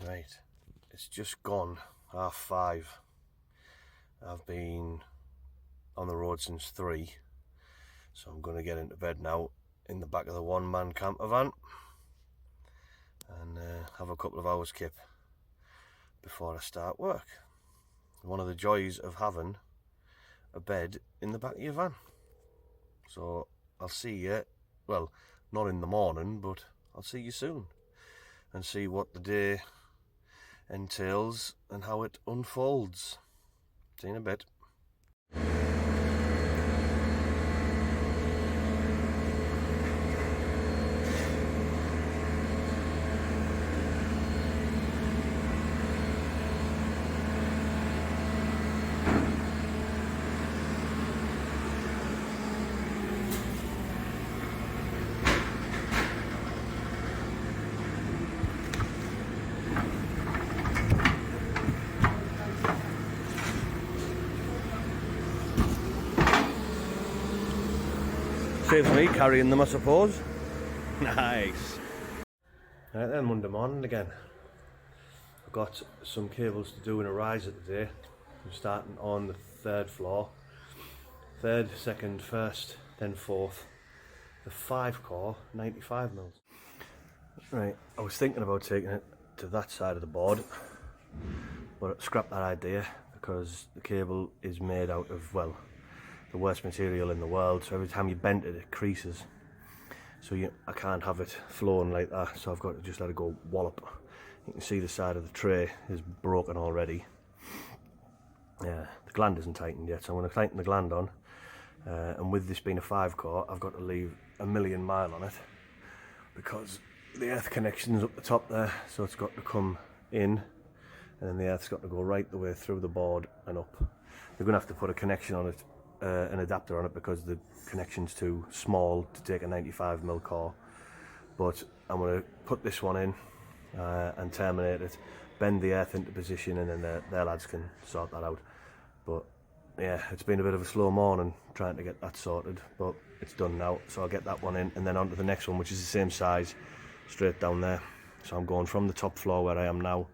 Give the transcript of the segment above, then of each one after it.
Right, it's just gone 5:30. I've been on the road since 3, so I'm going to get into bed now in the back of the one-man camper van and have a couple of hours kip before I start work. One of the joys of having a bed in the back of your van. So I'll see you, well, not in the morning, but I'll see you soon and see what the day entails and how it unfolds. See you in a bit. Saves me carrying them, I suppose. Nice. Right then, Monday morning again. I've got some cables to do in a riser today. I'm starting on the 3rd floor. 3rd, 2nd, 1st, then 4th. The 5 core, 95 mils. Right, I was thinking about taking it to that side of the board, but I scrapped that idea because the cable is made out of, well, the worst material in the world, so every time you bend it, it creases. So I can't have it flowing like that, so I've got to just let it go wallop. You can see the side of the tray is broken already. Yeah, the gland isn't tightened yet, so I'm going to tighten the gland on. And with this being a 5 core, I've got to leave a million mile on it because the earth connection's up the top there, so it's got to come in, and then the earth's got to go right the way through the board and up. You're going to have to put a connection on it, an adapter on it, because the connection's too small to take a 95 mil core. But I'm going to put this one in and terminate it, bend the earth into position, and then their lads can sort that out. But yeah, it's been a bit of a slow morning trying to get that sorted, but it's done now, so I'll get that one in and then on to the next one, which is the same size, straight down there. So I'm going from the top floor where I am now,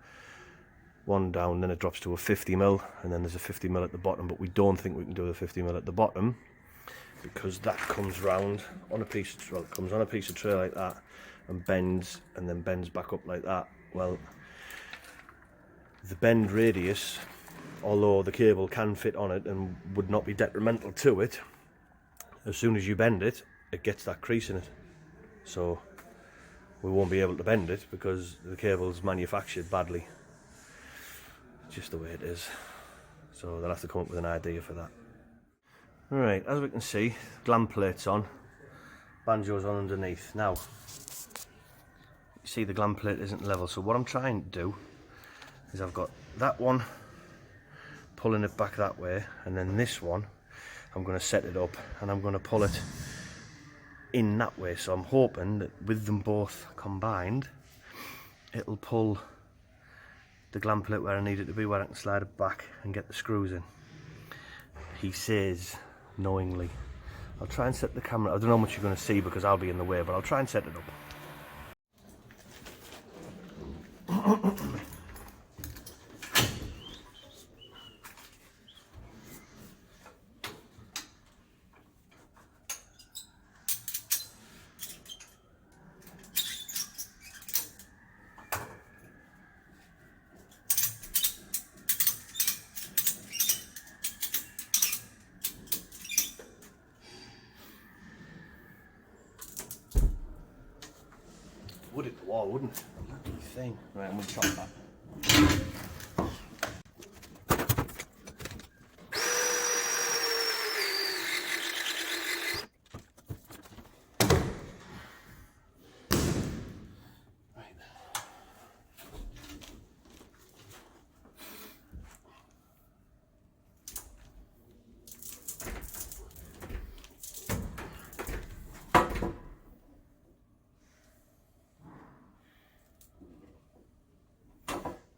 one down, then it drops to a 50 mil, and then there's a 50 mil at the bottom, but we don't think we can do the 50 mil at the bottom because that comes round on a piece of, well, it comes on a piece of tray like that and bends, and then bends back up like that. Well, the bend radius, although the cable can fit on it and would not be detrimental to it, as soon as you bend it, it gets that crease in it. So we won't be able to bend it because the cable's manufactured badly. Just the way it is. So they'll have to come up with an idea for that. Alright, as we can see, Gland plate's on, banjo's on underneath. Now, you see the Gland plate isn't level, so what I'm trying to do is I've got that one pulling it back that way, and then this one I'm going to set it up and I'm going to pull it in that way. So I'm hoping that with them both combined, it'll pull the Gland plate where I need it to be, where I can slide it back and get the screws in. He says knowingly. I'll try and set the camera, I don't know how much you're going to see because I'll be in the way, but I'll try and set it up. Would it the wall, wouldn't it? Lucky thing. Right, I'm going to chop that.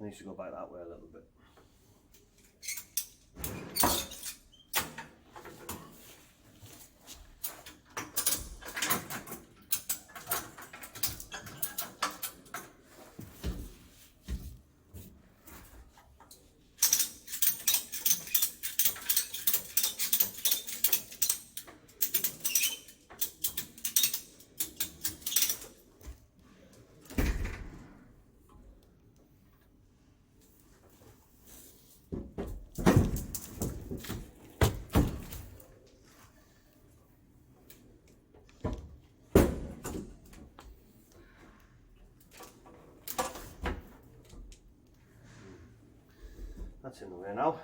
I need to go back that way a little bit. That's in the way now.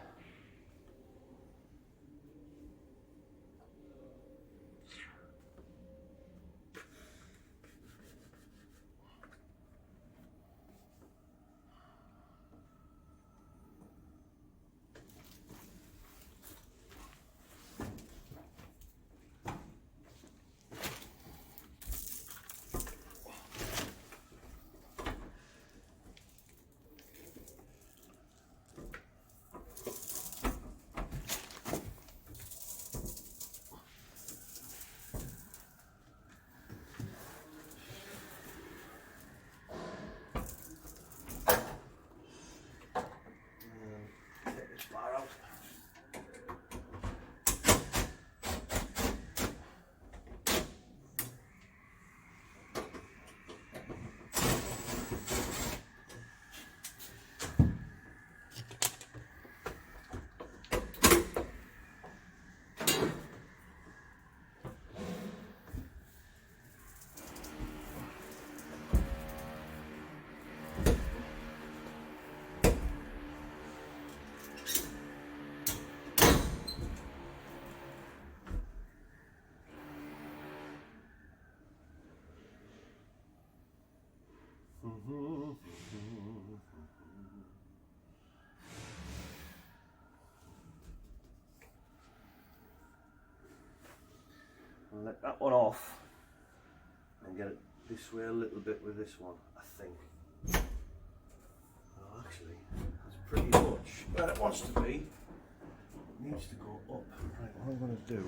Take this bar out. I'll let that one off and get it this way a little bit with this one, I think. Well, actually, that's pretty much where it wants to be. It needs to go up. Right, what I'm going to do.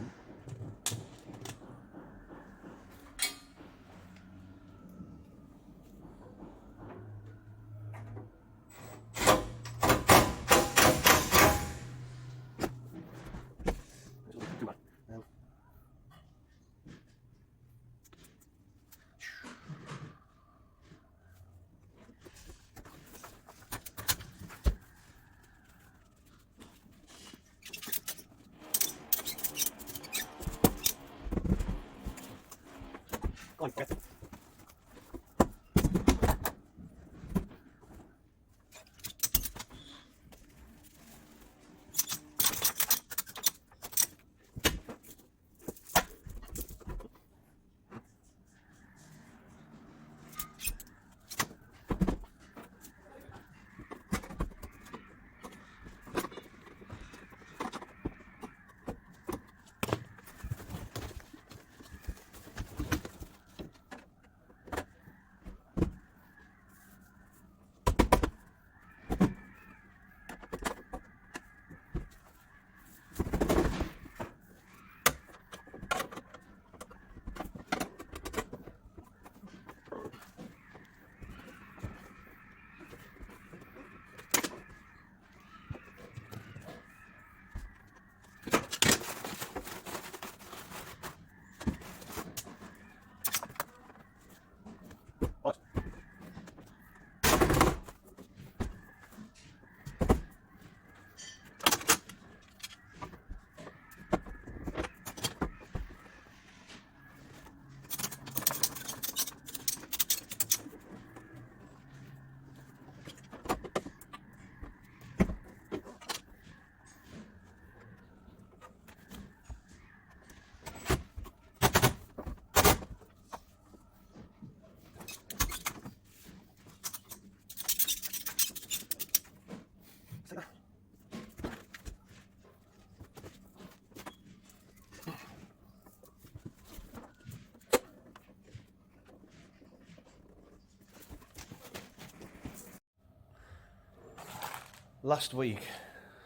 Last week,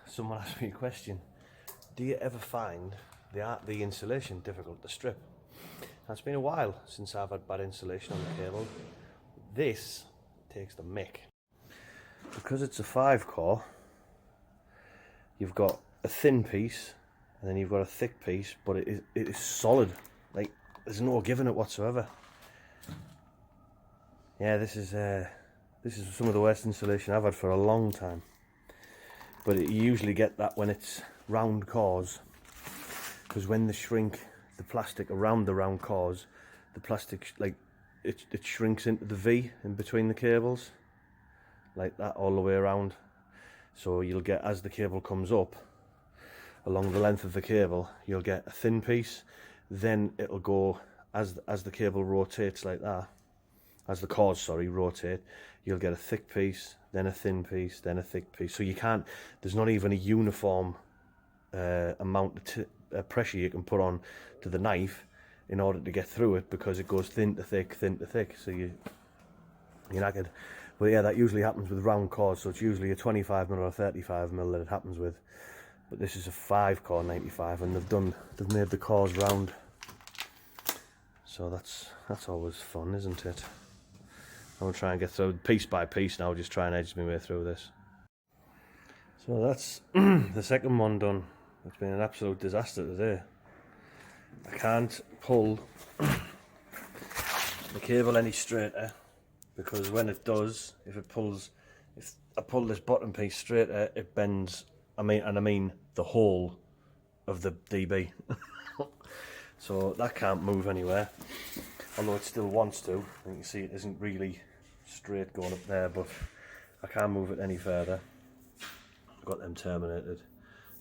someone asked me a question. Do you ever find the insulation difficult to strip? Now, it's been a while since I've had bad insulation on the cable. This takes the mick. Because it's a 5-core, you've got a thin piece and then you've got a thick piece, but it is solid. Like, there's no giving it whatsoever. Yeah, this is some of the worst insulation I've had for a long time. But you usually get that when it's round cores, because when they shrink the plastic around the round cores, the plastic, like, it shrinks into the V in between the cables, like that, all the way around. So you'll get, as the cable comes up along the length of the cable, you'll get a thin piece, then it'll go, as the cable rotates like that, as the cords, sorry, rotate, you'll get a thick piece, then a thin piece, then a thick piece. So you can't, there's not even a uniform amount of pressure you can put on to the knife in order to get through it, because it goes thin to thick, thin to thick. So you're knackered. But yeah, that usually happens with round cords, so it's usually a 25mm or a 35mm that it happens with. But this is a 5-core 95, and they've made the cores round. So that's always fun, isn't it? I'm gonna try and get through piece by piece now, just try and edge my way through this. So that's the second one done. It's been an absolute disaster today. I can't pull the cable any straighter, because when it does, if I pull this bottom piece straighter, it bends. I mean the whole of the DB. So that can't move anywhere, although it still wants to. And you can see it isn't really straight going up there, but I can't move it any further. I've got them terminated,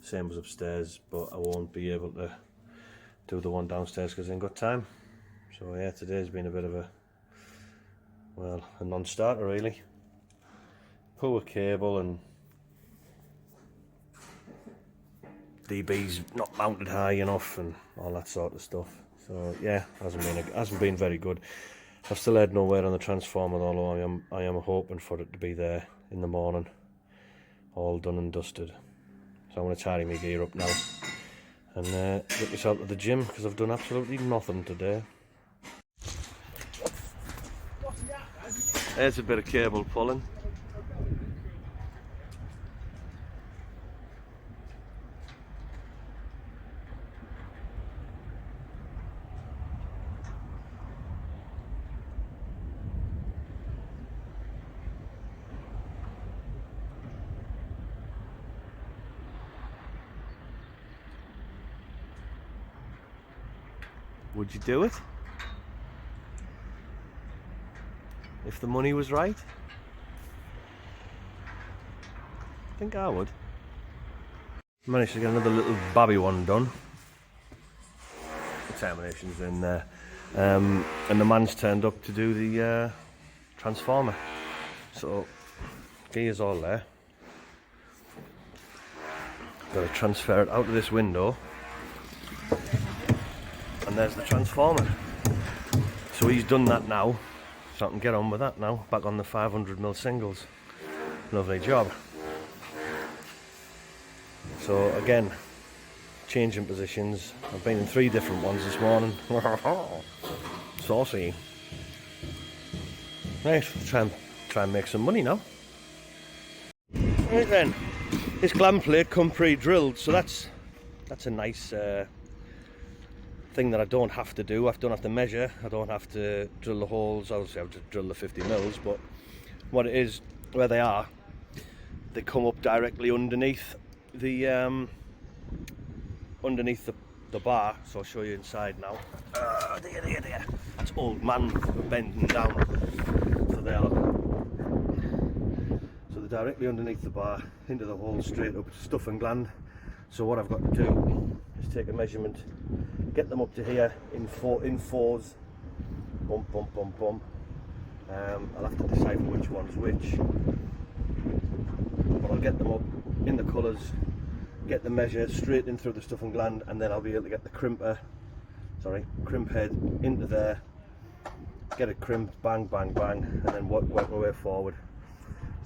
same as upstairs, but I won't be able to do the one downstairs because I ain't got time. So yeah, today's been a bit of a non-starter really. Poor cable, and DB's not mounted high enough and all that sort of stuff. So yeah, hasn't been very good. I've still heard no word on the transformer, although I am hoping for it to be there in the morning, all done and dusted. So I'm going to tidy my gear up now and get myself to the gym, because I've done absolutely nothing today. There's a bit of cable pulling. Would you do it? If the money was right? I think I would. Managed to get another little babby one done. The termination's in there. And the man's turned up to do the transformer. So, gear's all there. Got to transfer it out of this window. And there's the transformer. So he's done that now, so I can get on with that now, back on the 500mm singles. Lovely job. So again, changing positions. I've been in 3 different ones this morning. Saucy. Right, try and make some money now. Right then, this Gland plate come pre-drilled, so that's a nice thing that I don't have to do. I don't have to measure, I don't have to drill the holes. Obviously I have to drill the 50mm, but what it is, where they are, they come up directly underneath the bar. So I'll show you inside now. There. That's old man bending down. So they are. So they're directly underneath the bar, into the hole, straight up, stuff and gland. So what I've got to do is take a measurement, get them up to here in fours, bump, bump, bump, bump. I'll have to decipher which one's which, but I'll get them up in the colours, get the measure straight in through the stuff and gland, and then I'll be able to get the crimp head into there, get it crimped, bang, bang, bang, and then work my way forward.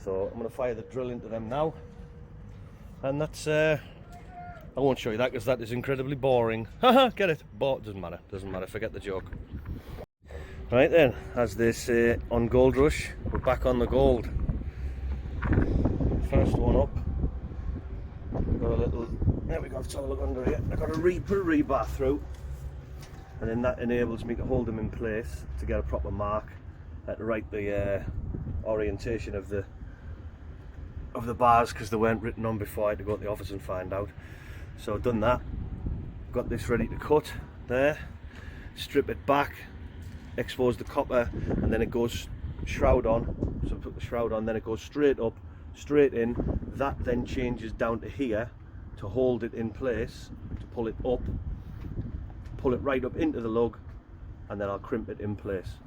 So I'm going to fire the drill into them now, and that's I won't show you that because that is incredibly boring. Haha, get it? Doesn't matter, forget the joke. Right then, as they say on Gold Rush, we're back on the gold. First one up. Got a little, there we go, let's have a look under here. I've got to put a rebar through, and then that enables me to hold them in place to get a proper mark, to write the orientation of the bars, because they weren't written on before. I had to go to the office and find out. So I've done that, got this ready to cut there, strip it back, expose the copper, and then it goes shroud on. So I put the shroud on, then it goes straight up, straight in. That then changes down to here to hold it in place, to pull it up, pull it right up into the lug, and then I'll crimp it in place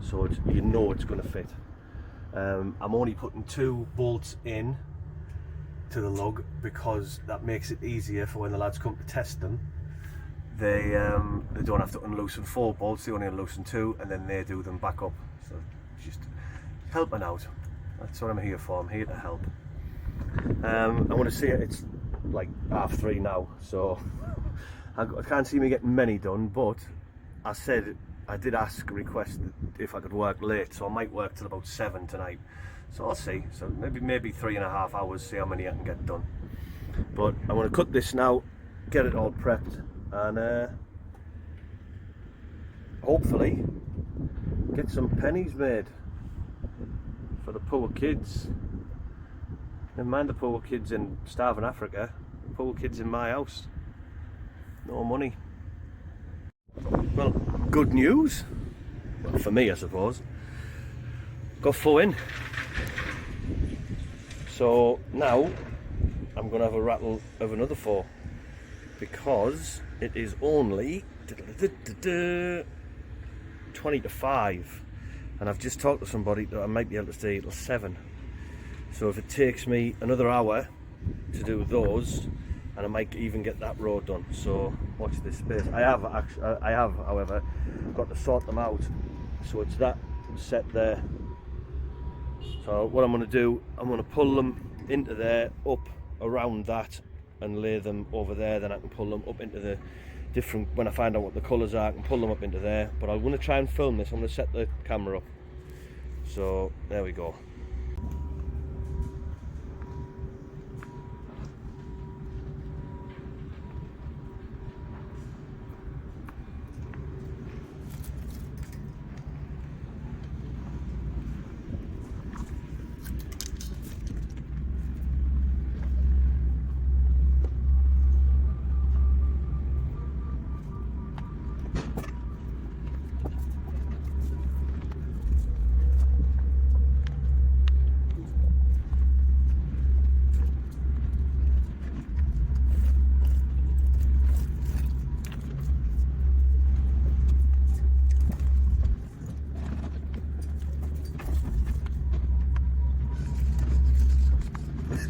so it's, you know it's going to fit. I'm only putting 2 bolts in to the lug because that makes it easier for when the lads come to test them. They don't have to unloosen 4 bolts, they only unloosen 2, and then they do them back up. So just helping out. That's what I'm here for. I'm here to help. I want to see it. It's like 3:30 now, so I can't see me getting many done. But I said I did request if I could work late, so I might work till about 7 tonight. So I'll see. So maybe 3.5 hours. See how many I can get done. But I want to cut this now, get it all prepped, and hopefully get some pennies made for the poor kids. Never mind the poor kids in starving Africa, the poor kids in my house. No money. Well, good news. Well, for me, I suppose. Got 4 in. So now I'm going to have a rattle of another 4 because it is only 20 to 5. And I've just talked to somebody that I might be able to stay till 7. So if it takes me another hour to do those, and I might even get that road done. So watch this space. I have, however, got to sort them out. So it's that set there. So what I'm going to do, I'm going to pull them into there, up around that, and lay them over there. Then I can pull them up into the different, when I find out what the colours are, I can pull them up into there. But I'm going to try and film this. I'm going to set the camera up. So there we go.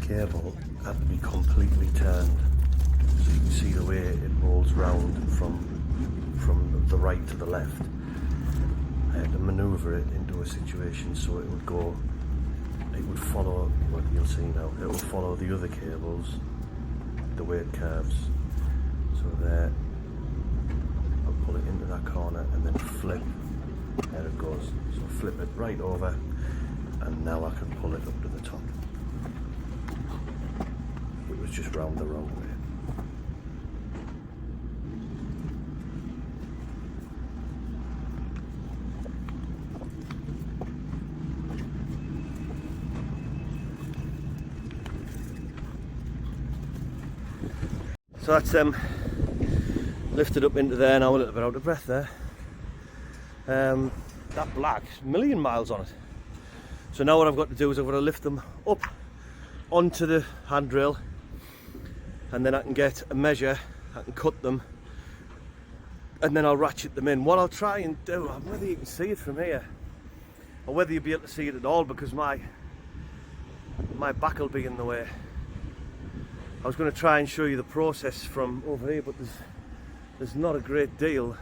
Cable had to be completely turned, so you can see the way it rolls round from the right to the left. I had to manoeuvre it into a situation so it would go, it would follow what you'll see now, it will follow the other cables the way it curves. So there, I'll pull it into that corner and then flip, there it goes. So flip it right over, and now I can pull it up to the top. It was just round the wrong way. So that's lifted up into there now, a little bit out of breath there. That black, a million miles on it. So now what I've got to do is I've got to lift them up onto the handrail, and then I can get a measure, I can cut them, and then I'll ratchet them in. What I'll try and do, whether you can see it from here, or whether you'll be able to see it at all, because my back will be in the way. I was going to try and show you the process from over here, but there's not a great deal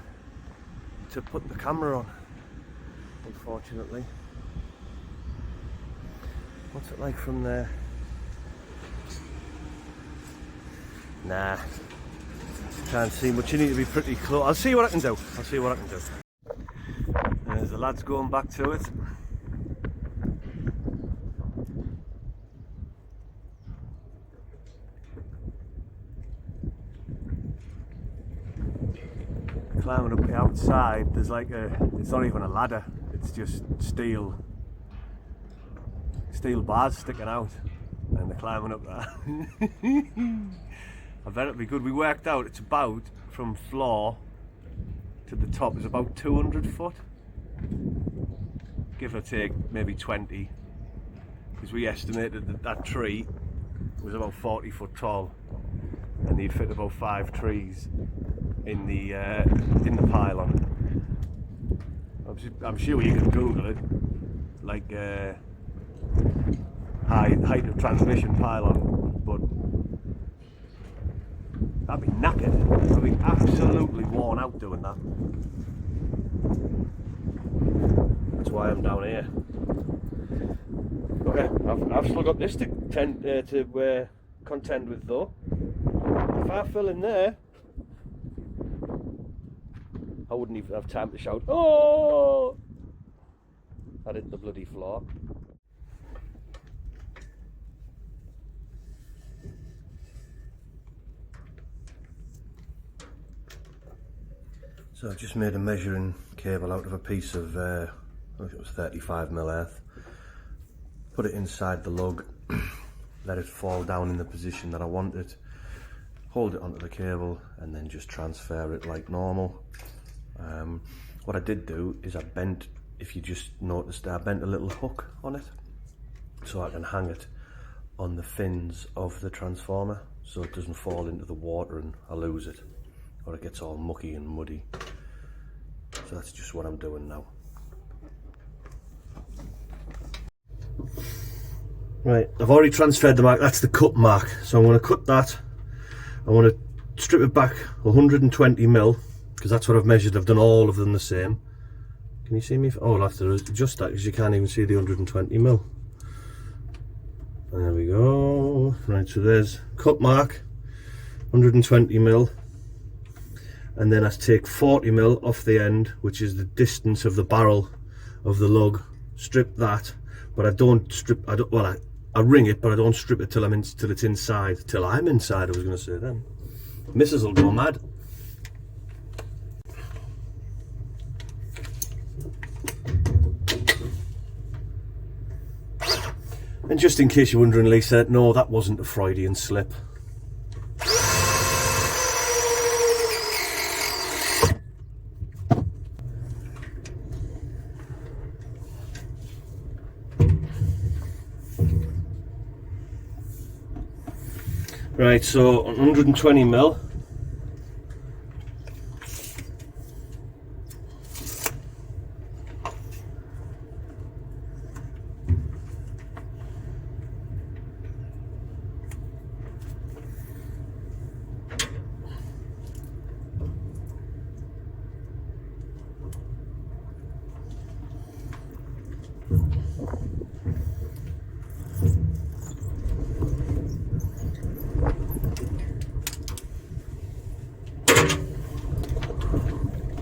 to put the camera on, unfortunately. What's it like from there? Nah, can't see much. You need to be pretty close. I'll see what I can do. There's the lads going back to it. Climbing up the outside, there's like it's not even a ladder, it's just steel bars sticking out, and they're climbing up there. I bet it'll be good. We worked out it's about, from floor to the top, is about 200 foot, give or take maybe 20, because we estimated that that tree was about 40 foot tall, and he'd fit about 5 trees in the pylon. I'm sure you can Google it, like height of transmission pylon, but I'd be knackered. I'd be absolutely worn out doing that. That's why I'm down here. Okay, I've still got this to contend with though. If I fell in there, I wouldn't even have time to shout, "Oh!" I'd hit the bloody floor. So I've just made a measuring cable out of a piece of, I think it was 35mm earth. Put it inside the lug, let it fall down in the position that I want it, hold it onto the cable, and then just transfer it like normal. What I did do is I bent, if you just noticed, I bent a little hook on it so I can hang it on the fins of the transformer so it doesn't fall into the water and I lose it, or it gets all mucky and muddy. So that's just what I'm doing now. Right, I've already transferred the mark, that's the cut mark, so I'm going to cut that. I want to strip it back 120mm, because that's what I've measured. I've done all of them the same. Can you see me? Oh, I'll have to adjust that because you can't even see the 120mm. There we go. Right, so there's cut mark, 120mm, and then I take 40mm off the end, which is the distance of the barrel of the lug. Strip that, but I don't strip. I ring it, but I don't strip it till it's inside. Till I'm inside, I was going to say then. Missus will go mad. And just in case you're wondering, Lisa, no, that wasn't a Freudian slip. Right, so 120mm.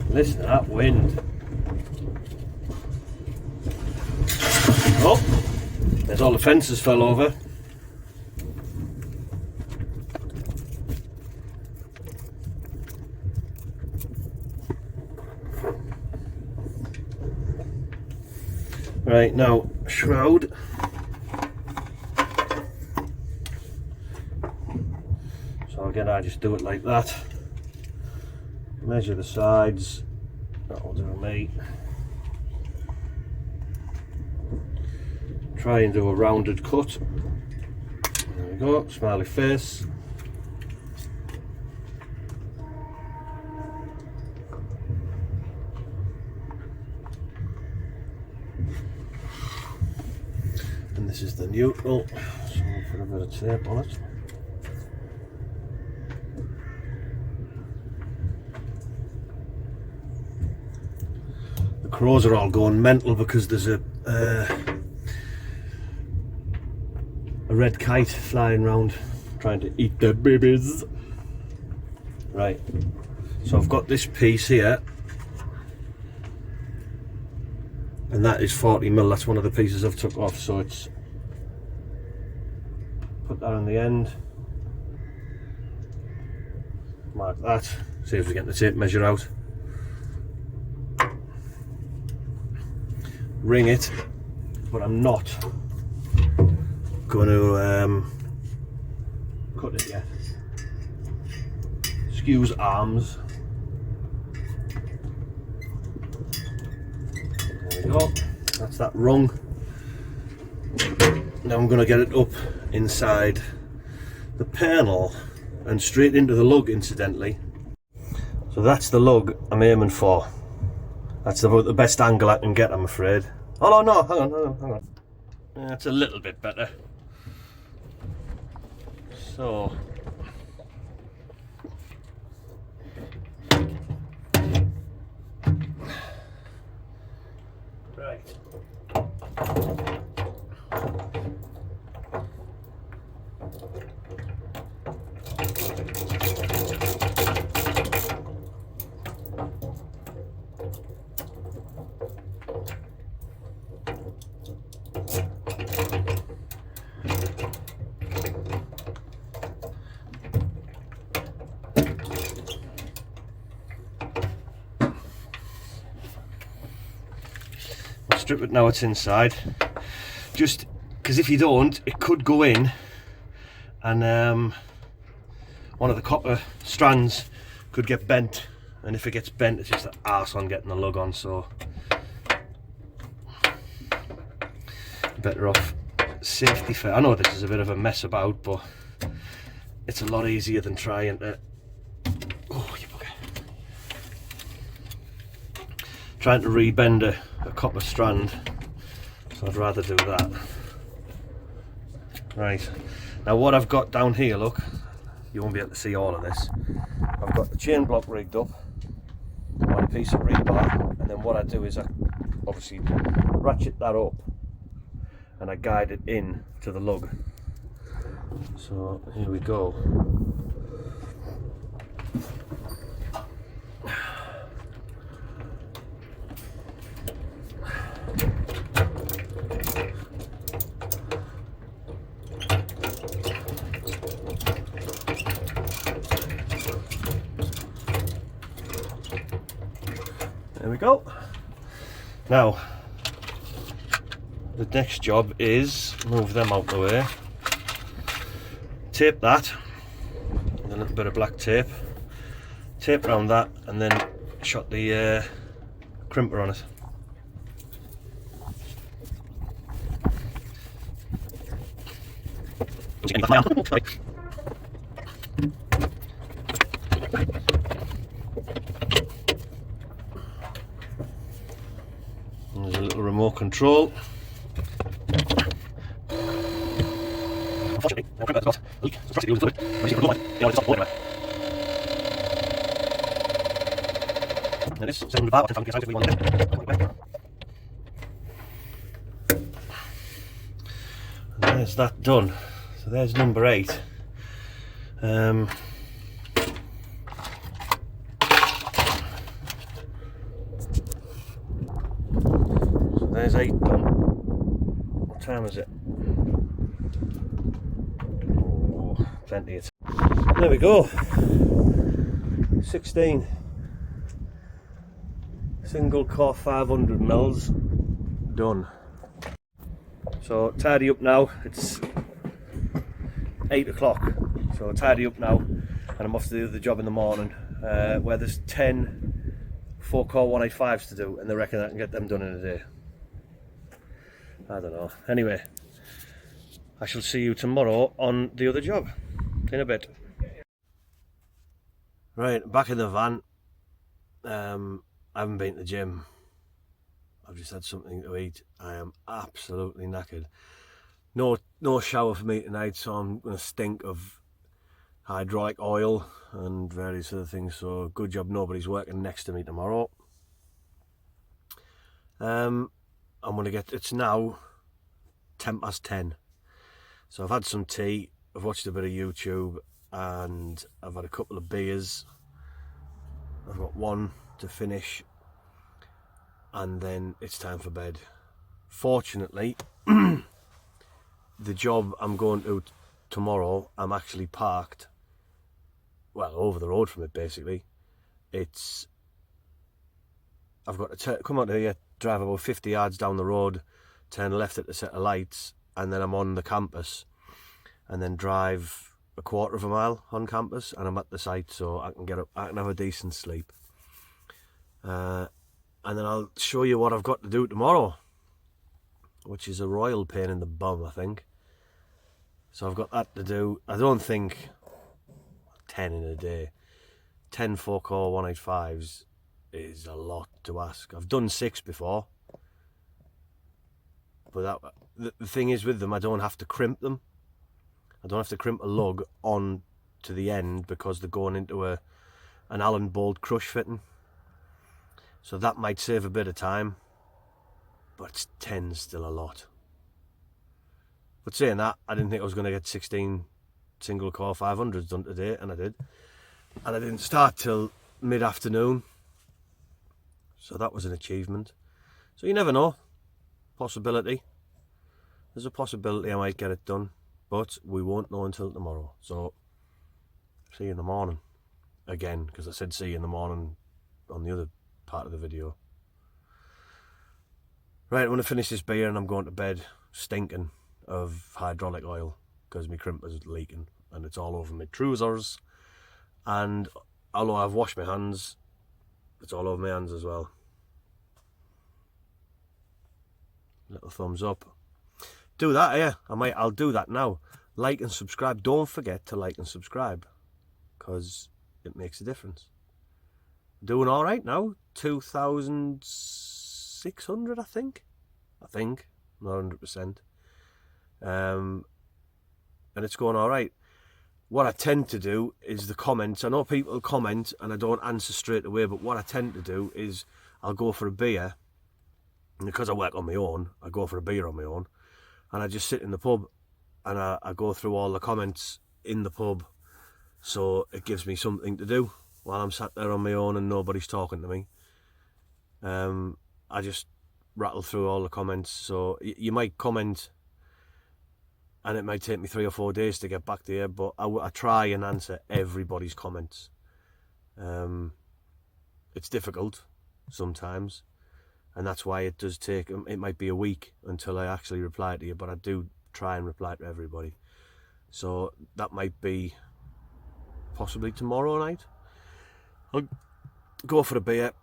Listen to that wind. Oh, there's all the fences fell over. Right, now shroud. So again, I just do it like that. Measure the sides. That'll do me. Try and do a rounded cut. There we go, smiley face. And this is the neutral, so I'll put a bit of tape on it. The crows are all going mental because there's a red kite flying around trying to eat the babies. Right, so I've got this piece here, and that is 40mm. That's one of the pieces I've took off, so it's put that on the end, mark that, see if we get the tape measure out. Ring it, but I'm not going to cut it yet. Excuse arms. There we go, that's that rung. Now I'm going to get it up inside the panel and straight into the lug, incidentally. So that's the lug I'm aiming for. That's the best angle I can get, I'm afraid. Oh no, hang on. That's a little bit better. So right. Strip it now it's inside, just because if you don't, it could go in and one of the copper strands could get bent, and if it gets bent it's just an arse on getting the lug on, so better off safety first. I know this is a bit of a mess about, but it's a lot easier than trying to trying to rebend a copper strand, so I'd rather do that. Right, now what I've got down here, look, you won't be able to see all of this. I've got the chain block rigged up on a piece of rebar, and then what I do is I obviously ratchet that up and I guide it in to the lug. So here we go. There we go. Now, the next job is move them out the way, tape that with a little bit of black tape, tape around that, and then shot the crimper on it. There's a little remote control. And there's that done. So there's number 8. So there's 8 done. What time is it? Oh, plenty of time. There we go. 16 single core 500 mils done. So tidy up now. It's 8 o'clock. So tidy up now, and I'm off to do the job in the morning. Where there's 10 4-core 185s to do, and they reckon I can get them done in a day. I don't know. Anyway, I shall see you tomorrow on the other job. In a bit. Right, back in the van. I haven't been to the gym. I've just had something to eat. I am absolutely knackered. No shower for me tonight, so I'm going to stink of hydraulic oil and various other things. So good job nobody's working next to me tomorrow. I'm going to get, it's now 10:10. So I've had some tea, I've watched a bit of YouTube, and I've had a couple of beers. I've got one to finish, and then it's time for bed. Fortunately, the job I'm going to tomorrow, I'm actually parked, well, over the road from it basically. I've got to come out here, drive about 50 yards down the road, turn left at a set of lights, and then I'm on the campus, and then drive a quarter of a mile on campus, and I'm at the site, so I can get up, I can have a decent sleep. And then I'll show you what I've got to do tomorrow, which is a royal pain in the bum, I think. So I've got that to do. I don't think 10 in a day. 10 4-core 185s is a lot to ask. I've done 6 before. But the thing is with them, I don't have to crimp them. I don't have to crimp a lug on to the end because they're going into an Allen bolt crush fitting. So that might save a bit of time. But 10's still a lot. But saying that, I didn't think I was going to get 16 single core 500s done today, and I did. And I didn't start till mid-afternoon. So that was an achievement. So you never know. Possibility. There's a possibility I might get it done. But we won't know until tomorrow. So, see you in the morning. Again, because I said see you in the morning on the other part of the video. Right, I'm going to finish this beer and I'm going to bed stinking of hydraulic oil because my crimper's leaking and it's all over my trousers. And although I've washed my hands, it's all over my hands as well. Little thumbs up. Do that, yeah. I'll do that now. Like and subscribe. Don't forget to like and subscribe because it makes a difference. Doing all right now. 2,600, I think. Not 100%. And it's going all right. What I tend to do is the comments. I know people comment and I don't answer straight away, but what I tend to do is I'll go for a beer. And because I work on my own, I go for a beer on my own. And I just sit in the pub and I go through all the comments in the pub. So it gives me something to do while I'm sat there on my own and nobody's talking to me. I just rattle through all the comments. So you might comment and it might take me 3 or 4 days to get back to you, but I try and answer everybody's comments. It's difficult sometimes. And that's why it does take, it might be a week until I actually reply to you, but I do try and reply to everybody. So that might be possibly tomorrow night. I'll go for a beer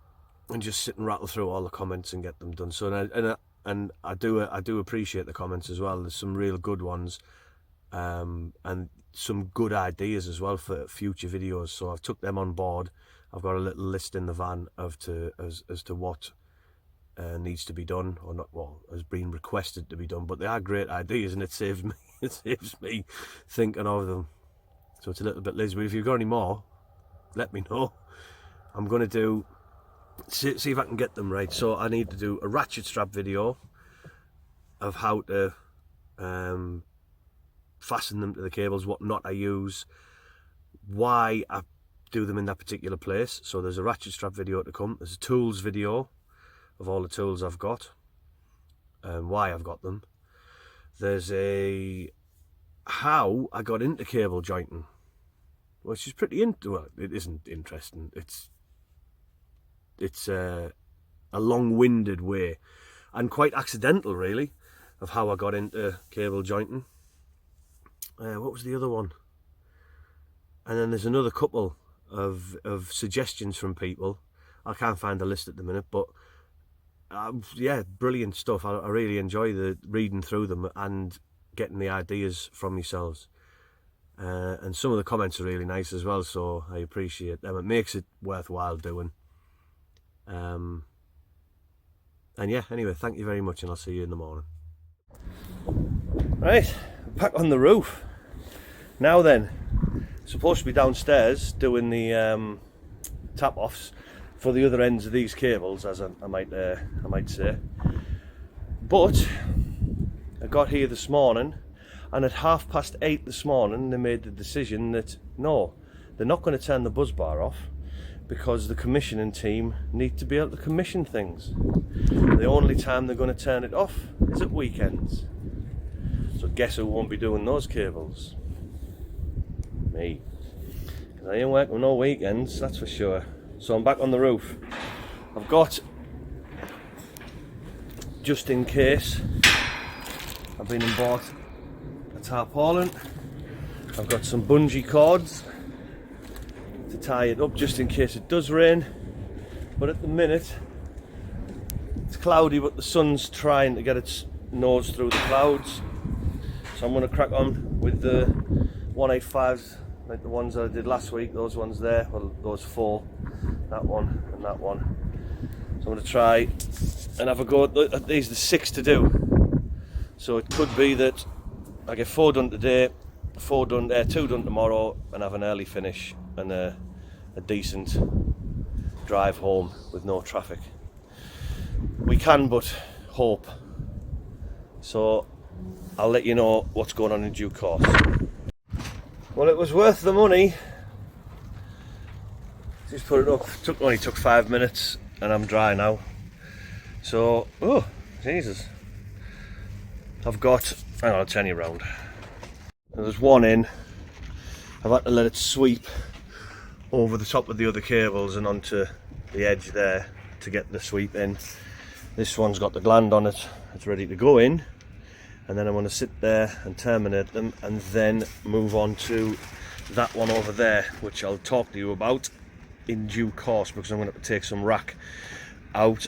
and just sit and rattle through all the comments and get them done. So and I do appreciate the comments as well. There's some real good ones, and some good ideas as well for future videos. So I've took them on board. I've got a little list in the van as to what needs to be done, or not, well, has been requested to be done, but they are great ideas and it saves me thinking of them. So it's a little bit lazy, but if you've got any more, let me know. I'm going to see if I can get them right. So I need to do a ratchet strap video of how to fasten them to the cables, what knot I use, why I do them in that particular place. So there's a ratchet strap video to come. There's a tools video of all the tools I've got and why I've got them. There's a how I got into cable jointing, which is pretty well, it isn't interesting. It's a long-winded way and quite accidental really of how I got into cable jointing. What was the other one? And then there's another couple of suggestions from people. I can't find the list at the minute, but yeah, brilliant stuff. I really enjoy the reading through them and getting the ideas from yourselves. And some of the comments are really nice as well, so I appreciate them. It makes it worthwhile doing. And yeah, anyway, thank you very much, and I'll see you in the morning. Right, back on the roof. Now then, supposed to be downstairs doing the tap offs for the other ends of these cables, as I might say. But I got here this morning, and at 8:30 this morning they made the decision that no, they're not going to turn the buzz bar off because the commissioning team need to be able to commission things. The only time they're going to turn it off is at weekends. So guess who won't be doing those cables? Me. Because I ain't working no weekends, that's for sure. So I'm back on the roof. I've got, just in case, I've been and bought a tarpaulin. I've got some bungee cords to tie it up just in case it does rain. But at the minute, it's cloudy, but the sun's trying to get its nose through the clouds. So I'm going to crack on with the 185s, like the ones that I did last week, those ones there, well, those 4, that one and that one. So I'm going to try and have a go at these, the 6 to do. So it could be that I get 4 done today, 2 done tomorrow, and have an early finish and a decent drive home with no traffic. We can but hope. So I'll let you know what's going on in due course. Well, it was worth the money. Just put it up. Only took 5 minutes, and I'm dry now. So, oh Jesus! I've got. Hang on, I'll turn you around. There's one in. I've had to let it sweep over the top of the other cables and onto the edge there to get the sweep in. This one's got the gland on it. It's ready to go in. And then I'm going to sit there and terminate them and then move on to that one over there, which I'll talk to you about in due course, because I'm going to have to take some rack out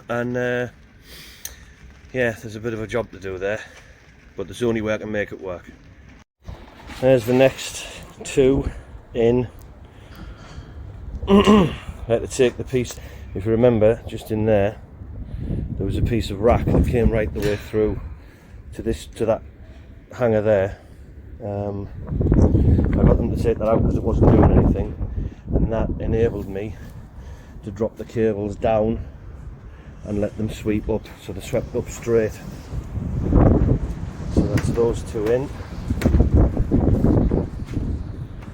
and yeah, there's a bit of a job to do there, but there's the only way I can make it work. There's the next 2 in. I had to take the piece, if you remember, just in there was a piece of rack that came right the way through to that hanger there. I got them to take that out because it wasn't doing anything, and that enabled me to drop the cables down and let them sweep up, so they swept up straight. So that's those 2 in.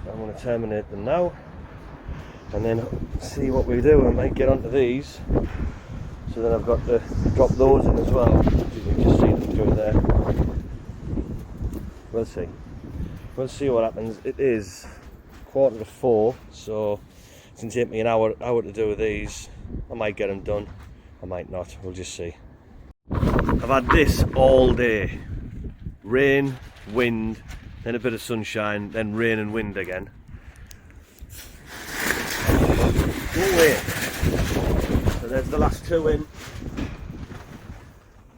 I'm going to terminate them now and then see what we do. I might get onto these, so then I've got to drop those in as well. You can just see them through there. We'll see. We'll see what happens. It is 3:45, so it's going to take me an hour to do these. I might get them done, I might not, we'll just see. I've had this all day. Rain, wind, then a bit of sunshine, then rain and wind again. Go away. So there's the last 2 in.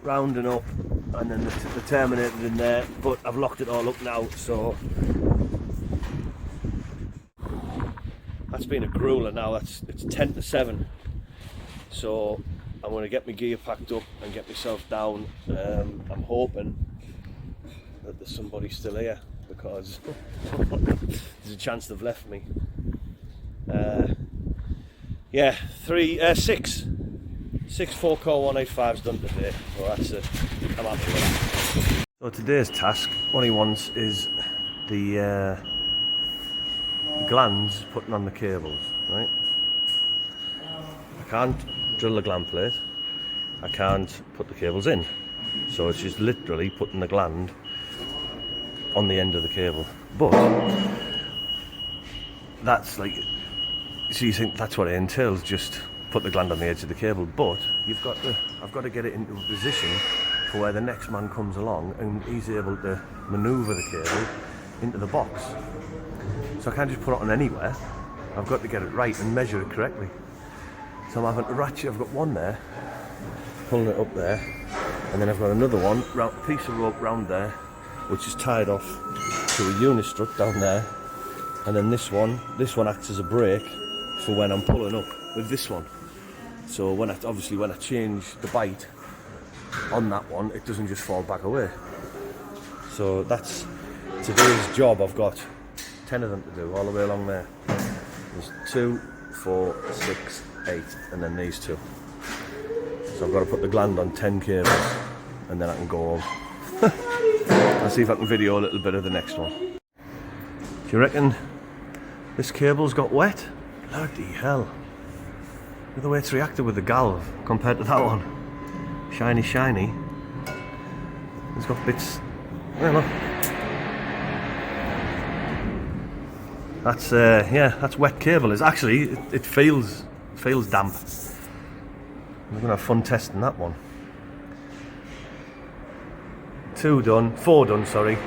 Rounding up, and then the terminated in there, but I've locked it all up now, so that's been a grueler now. It's 10 to 7, so I'm going to get my gear packed up and get myself down. I'm hoping that there's somebody still here, because there's a chance they've left me. Yeah, 6 4-core 185s done today, so that's it. I'm happy with that. So today's task, what he wants is the glands putting on the cables, right? I can't drill the gland plate, I can't put the cables in, so it's just literally putting the gland on the end of the cable. But that's like, so you think that's what it entails, just put the gland on the edge of the cable, but I've got to get it into a position for where the next man comes along and he's able to manoeuvre the cable into the box. So I can't just put it on anywhere. I've got to get it right and measure it correctly. So I'm having to ratchet. I've got one there, pulling it up there, and then I've got another one, piece of rope round there, which is tied off to a unistrut down there, and then this one acts as a brake for when I'm pulling up with this one. So when I change the bite on that one, it doesn't just fall back away. So that's today's job. I've got 10 of them to do all the way along there. There's 2, 4, 6, 8, and then these 2. So I've got to put the gland on 10 cables, and then I can go home. I'll see if I can video a little bit of the next one. Do you reckon this cable's got wet? Bloody hell. Look at the way it's reacted with the galv compared to that one. Shiny, shiny. It's got bits. I don't know. That's yeah, that's wet cable. It's actually it feels damp. We're gonna have fun testing that one. 4 done, sorry.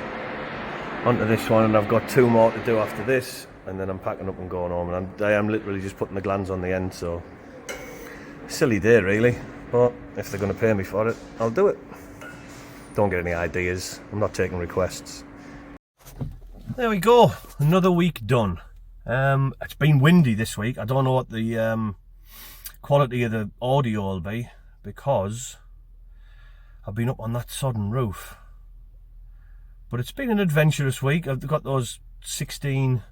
Onto this one, and I've got 2 more to do after this, and then I'm packing up and going home. And I am literally just putting the glands on the end, so silly day really. But if they're going to pay me for it, I'll do it. Don't get any ideas. I'm not taking requests. There we go. Another week done. It's been windy this week. I don't know what the quality of the audio will be because I've been up on that sodden roof. But it's been an adventurous week. I've got those 16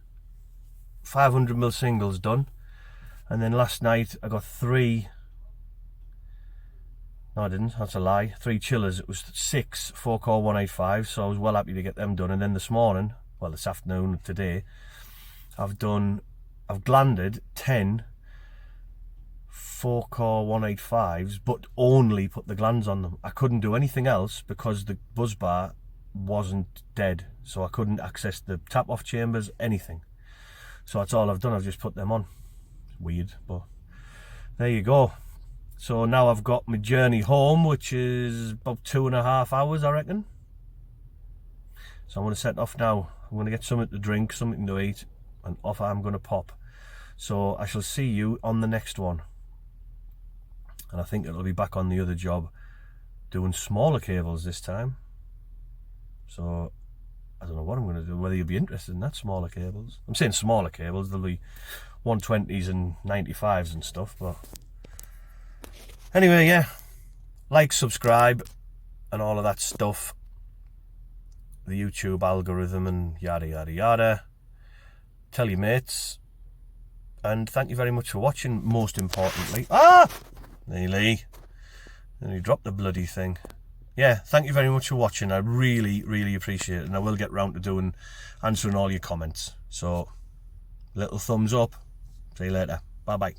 500mm singles done. And then last night I got 3... No, I didn't. That's a lie. 3 chillers. It was 6 4-core 185, so I was well happy to get them done. And then this morning, well, this afternoon, today, I've glanded 10 4-core 185s, but only put the glands on them. I couldn't do anything else because the buzz bar wasn't dead, so I couldn't access the tap off chambers, anything. So that's all I've done. I've just put them on. It's weird, but there you go. So now I've got my journey home, which is about 2.5 hours, I reckon. So I'm going to set off now. I'm going to get something to drink, something to eat, and off I'm going to pop. So I shall see you on the next one. And I think it'll be back on the other job, doing smaller cables this time. So I don't know what I'm going to do, whether you'll be interested in that, smaller cables. I'm saying smaller cables, there'll be 120s and 95s and stuff, but... Anyway, yeah, like, subscribe, and all of that stuff. The YouTube algorithm and yada, yada, yada. Tell your mates. And thank you very much for watching, most importantly. Ah! Nearly. And you dropped the bloody thing. Yeah, thank you very much for watching. I really, really appreciate it. And I will get round to answering all your comments. So, little thumbs up. See you later. Bye-bye.